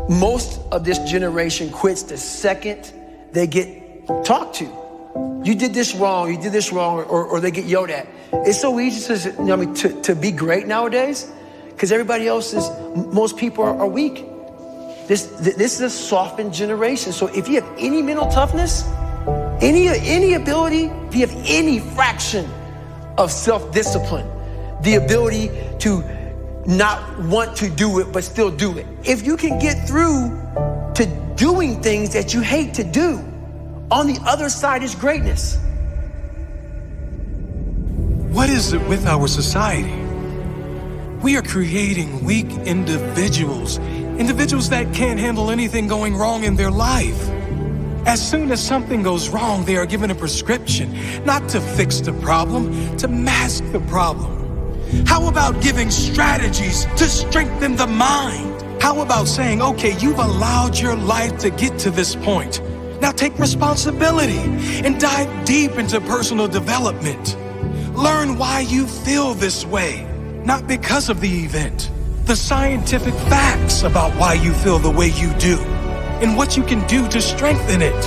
Most of this generation quits the second they get talked to. You did this wrong, or they get yelled at. It's so easy to be great nowadays because everybody else most people are weak. This is a softened generation. So if you have any mental toughness, any ability, if you have any fraction of self-discipline, the ability to not want to do it but still do it. If you can get through to doing things that you hate to do, on the other side is greatness. What is it with our society? We are creating weak individuals that can't handle anything going wrong in their life. As soon as something goes wrong, they are given a prescription, not to fix the problem, to mask the problem. How about giving strategies to strengthen the mind? How about saying, okay, you've allowed your life to get to this point. Now take responsibility and dive deep into personal development. Learn why you feel this way, not because of the event. The scientific facts about why you feel the way you do and what you can do to strengthen it.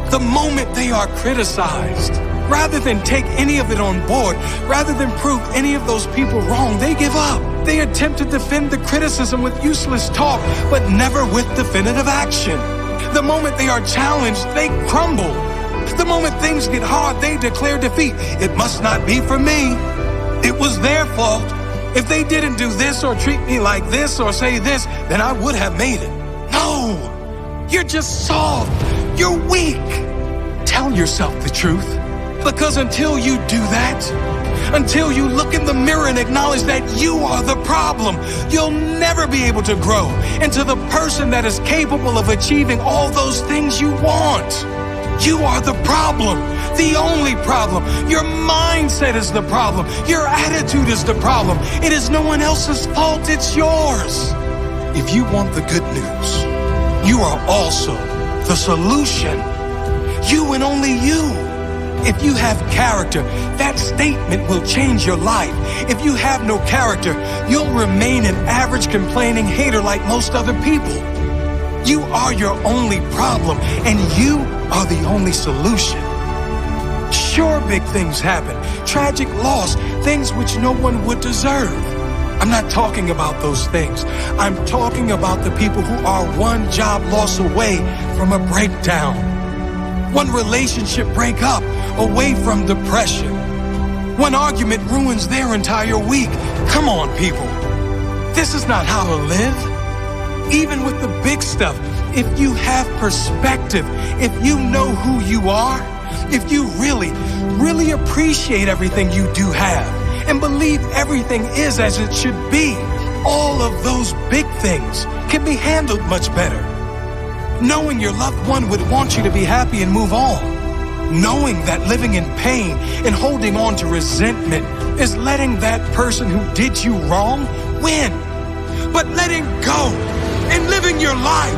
The moment they are criticized, rather than take any of it on board, rather than prove any of those people wrong, they give up. They attempt to defend the criticism with useless talk, but never with definitive action. The moment they are challenged, they crumble. The moment things get hard, they declare defeat. It must not be for me. It was their fault. If they didn't do this or treat me like this or say this, then I would have made it. No, you're just soft. You're weak. Tell yourself the truth. Because until you do that, until you look in the mirror and acknowledge that you are the problem, you'll never be able to grow into the person that is capable of achieving all those things you want. You are the problem, the only problem. Your mindset is the problem. Your attitude is the problem. It is no one else's fault, it's yours. If you want the good news, you are also the solution. You and only you. If you have character, that statement will change your life. If you have no character, you'll remain an average complaining hater like most other people. You are your only problem, and you are the only solution. Sure, big things happen. Tragic loss, things which no one would deserve. I'm not talking about those things. I'm talking about the people who are one job loss away from a breakdown. One relationship breakup away from depression. One argument ruins their entire week. Come on, people. This is not how to live. Even with the big stuff, if you have perspective, if you know who you are, if you really appreciate everything you do have and believe everything is as it should be, all of those big things can be handled much better. Knowing your loved one would want you to be happy and move on. Knowing that living in pain and holding on to resentment is letting that person who did you wrong win. But letting go and living your life,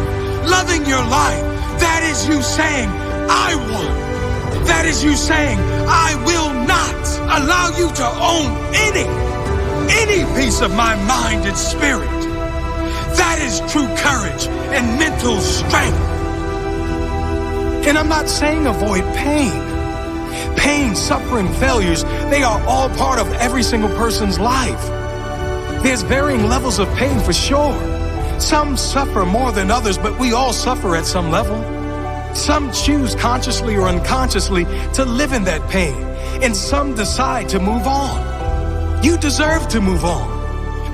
loving your life, that is you saying, I won. That is you saying, I will not allow you to own any piece of my mind and spirit. That is true courage and mental strength. And I'm not saying avoid pain. Pain, suffering, failures, they are all part of every single person's life. There's varying levels of pain for sure. Some suffer more than others, but we all suffer at some level. Some choose consciously or unconsciously to live in that pain, and some decide to move on. You deserve to move on.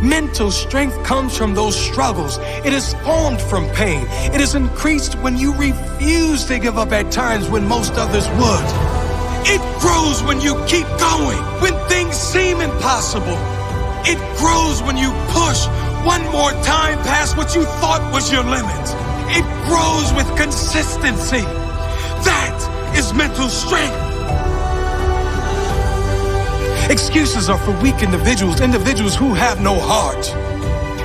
Mental strength comes from those struggles. It is formed from pain. It is increased when you refuse to give up at times when most others would. It grows when you keep going, when things seem impossible. It grows when you push one more time past what you thought was your limit. It grows with consistency. That is mental strength. Excuses are for weak individuals who have no heart.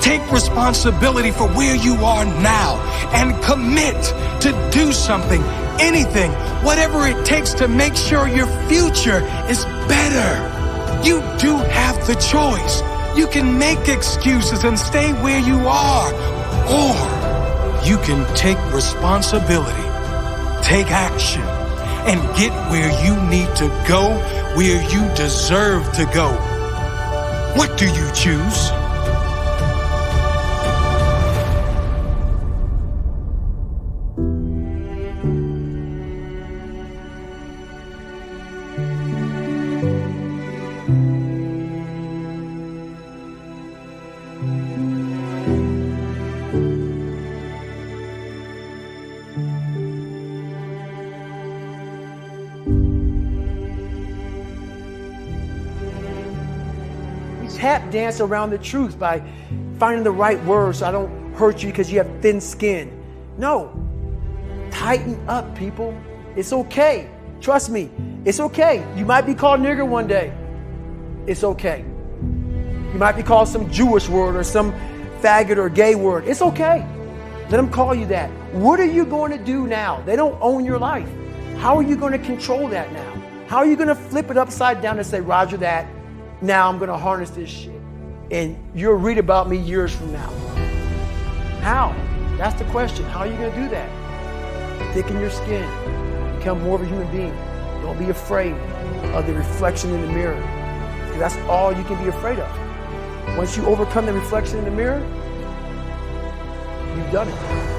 Take responsibility for where you are now and commit to do something, anything, whatever it takes to make sure your future is better. You do have the choice. You can make excuses and stay where you are, Or you can take responsibility, take action, and get where you need to go, where you deserve to go. What do you choose? Tap dance around the truth by finding the right words so I don't hurt you because you have thin skin. No, tighten up, people. It's okay. Trust me, it's okay. You might be called nigger one day. It's okay. You might be called some Jewish word or some faggot or gay word. It's okay. Let them call you that. What are you going to do now? They don't own your life. How are you going to control that now? How are you going to flip it upside down and say, Roger that? Now I'm going to harness this shit. And you'll read about me years from now. How? That's the question. How are you going to do that? Thicken your skin. Become more of a human being. Don't be afraid of the reflection in the mirror. Because that's all you can be afraid of. Once you overcome the reflection in the mirror, you've done it.